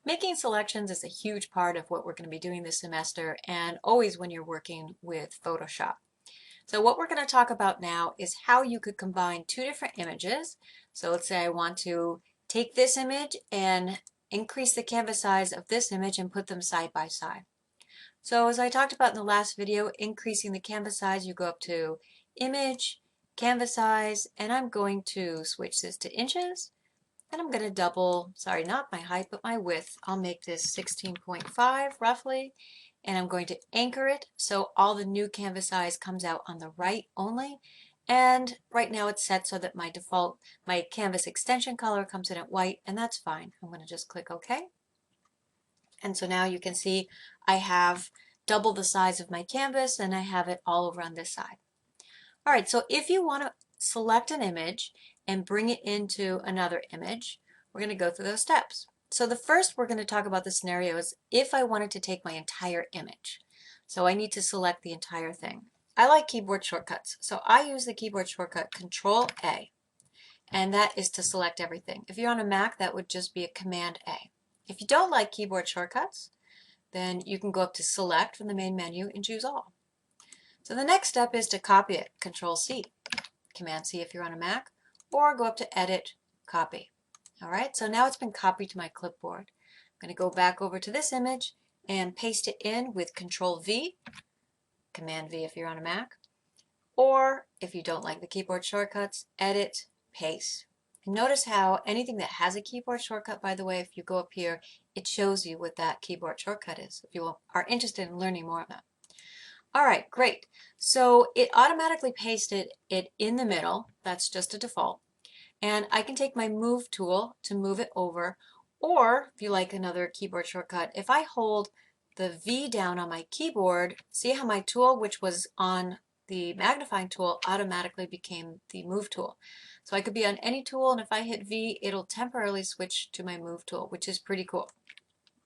Making selections is a huge part of what we're going to be doing this semester and always when you're working with Photoshop. So what we're going to talk about now is how you could combine two different images. So let's say I want to take this image and increase the canvas size of this image and put them side by side. So as I talked about in the last video, increasing the canvas size, you go up to Image, Canvas Size, and I'm going to switch this to inches. And I'm going to double, sorry, not my height, but my width. I'll make this 16.5 roughly. And I'm going to anchor it so all the new canvas size comes out on the right only. And right now it's set so that my canvas extension color comes in at white, and that's fine. I'm going to just click OK. And so now you can see I have double the size of my canvas and I have it all over on this side. All right, so if you want to select an image and bring it into another image, we're going to go through those steps. So the first we're going to talk about the scenario is if I wanted to take my entire image. So I need to select the entire thing. I like keyboard shortcuts, so I use the keyboard shortcut Control A, and that is to select everything. If you're on a Mac, that would just be a Command A. If you don't like keyboard shortcuts, then you can go up to Select from the main menu and choose All. So the next step is to copy it, Control C, Command C if you're on a Mac, or go up to Edit, Copy. All right, so now it's been copied to my clipboard. I'm going to go back over to this image and paste it in with Control V, Command V if you're on a Mac, or if you don't like the keyboard shortcuts, Edit, Paste. And notice how anything that has a keyboard shortcut, by the way, if you go up here, it shows you what that keyboard shortcut is if you are interested in learning more of that. All right, great. So it automatically pasted it in the middle. That's just a default. And I can take my Move tool to move it over, or if you like another keyboard shortcut, if I hold the V down on my keyboard, see how my tool, which was on the magnifying tool, automatically became the Move tool. So I could be on any tool, and if I hit V, it'll temporarily switch to my Move tool, which is pretty cool.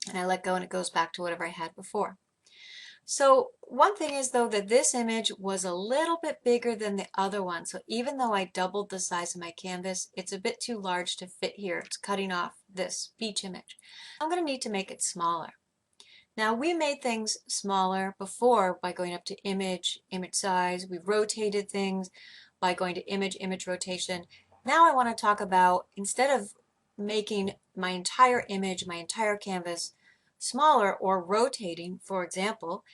And I let go and it goes back to whatever I had before. So one thing is though that this image was a little bit bigger than the other one. So even though I doubled the size of my canvas, it's a bit too large to fit here. It's cutting off this beach image. I'm going to need to make it smaller. Now we made things smaller before by going up to image, image size. We rotated things by going to image, image rotation. Now I want to talk about, instead of making my entire image, my entire canvas smaller or rotating, for example,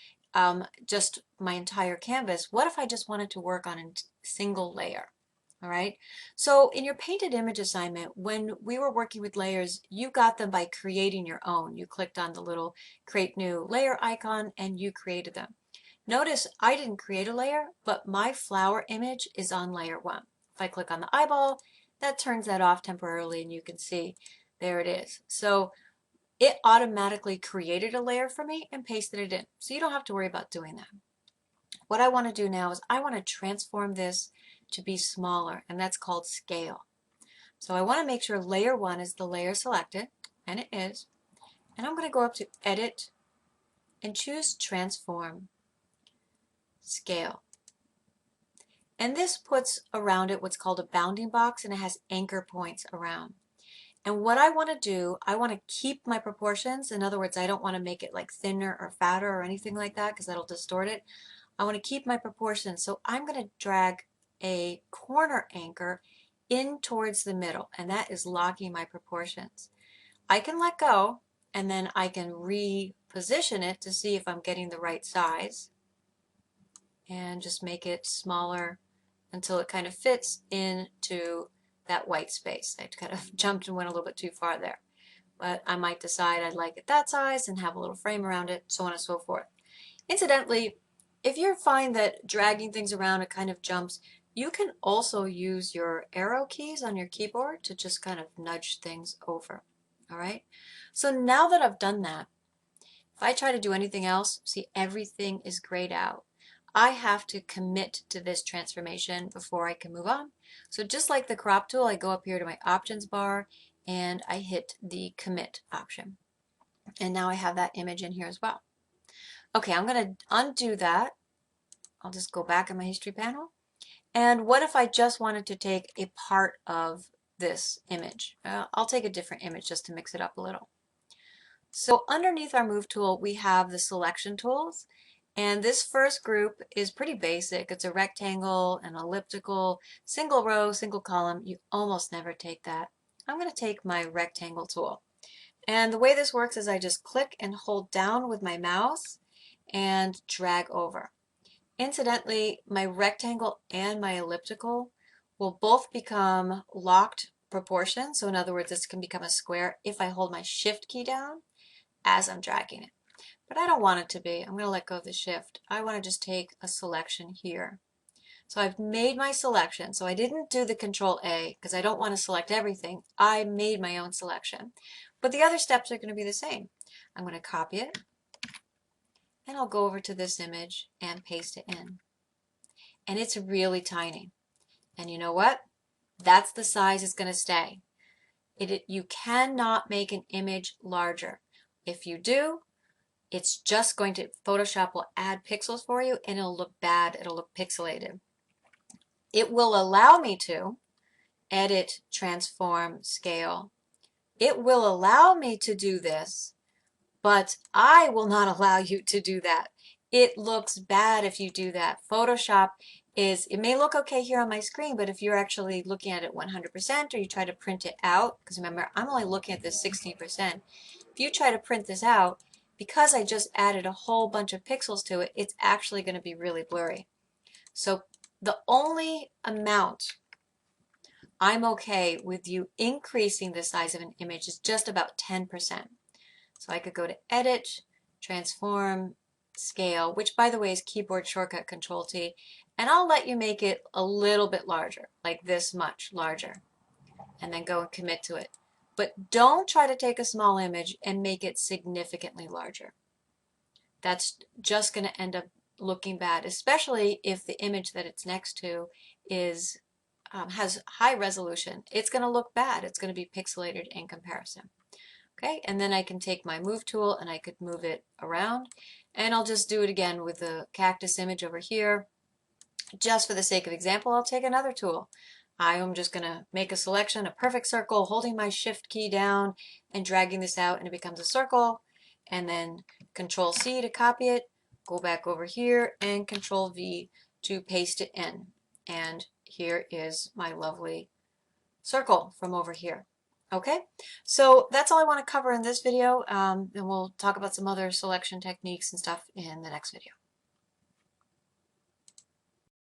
just my entire canvas, what if I just wanted to work on a single layer? All right, so in your painted image assignment, when we were working with layers, you got them by creating your own. You clicked on the little create new layer icon and you created them. Notice I didn't create a layer, but my flower image is on layer 1. If I click on the eyeball, that turns that off temporarily and you can see there it is. So it automatically created a layer for me and pasted it in. So you don't have to worry about doing that. What I want to do now is I want to transform this to be smaller, and that's called scale. So I want to make sure layer 1 is the layer selected, and it is. And I'm going to go up to Edit and choose Transform Scale. And this puts around it what's called a bounding box, and it has anchor points around. And what I want to do, I want to keep my proportions. In other words, I don't want to make it like thinner or fatter or anything like that because that'll distort it. I want to keep my proportions. So I'm going to drag a corner anchor in towards the middle, and that is locking my proportions. I can let go and then I can reposition it to see if I'm getting the right size and just make it smaller until it kind of fits into that white space. I kind of jumped and went a little bit too far there. But I might decide I'd like it that size and have a little frame around it, so on and so forth. Incidentally, if you find that dragging things around it kind of jumps, you can also use your arrow keys on your keyboard to just kind of nudge things over. All right? So now that I've done that, if I try to do anything else, see, everything is grayed out. I have to commit to this transformation before I can move on. So just like the crop tool, I go up here to my options bar and I hit the commit option. And now I have that image in here as well. Okay, I'm going to undo that. I'll just go back in my history panel. And what if I just wanted to take a part of this image? I'll take a different image just to mix it up a little. So underneath our move tool, we have the selection tools. And this first group is pretty basic. It's a rectangle, an elliptical, single row, single column. You almost never take that. I'm going to take my rectangle tool. And the way this works is I just click and hold down with my mouse and drag over. Incidentally, my rectangle and my elliptical will both become locked proportions. So in other words, this can become a square if I hold my shift key down as I'm dragging it. But I don't want it to be. I'm going to let go of the shift. I want to just take a selection here. So I've made my selection. So I didn't do the Control A because I don't want to select everything. I made my own selection. But the other steps are going to be the same. I'm going to copy it and I'll go over to this image and paste it in. And it's really tiny. And you know what? That's the size it's going to stay. You cannot make an image larger. If you do, it's just going to, Photoshop will add pixels for you and it'll look bad, it'll look pixelated. It will allow me to edit, transform, scale. It will allow me to do this, but I will not allow you to do that. It looks bad if you do that. Photoshop it may look okay here on my screen, but if you're actually looking at it 100% or you try to print it out, because remember, I'm only looking at this 16%. If you try to print this out, because I just added a whole bunch of pixels to it, it's actually going to be really blurry. So the only amount I'm okay with you increasing the size of an image is just about 10%. So I could go to Edit, Transform, Scale, which by the way is keyboard shortcut Control T, and I'll let you make it a little bit larger, like this much larger, and then go and commit to it. But don't try to take a small image and make it significantly larger. That's just going to end up looking bad, especially if the image that it's next to is has high resolution. It's going to look bad. It's going to be pixelated in comparison. Okay, and then I can take my move tool and I could move it around, and I'll just do it again with the cactus image over here. Just for the sake of example, I'll take another tool. I am just going to make a selection, a perfect circle, holding my shift key down and dragging this out, and it becomes a circle, and then Control C to copy it, go back over here, and Control V to paste it in. And here is my lovely circle from over here. Okay, so that's all I want to cover in this video, and we'll talk about some other selection techniques and stuff in the next video.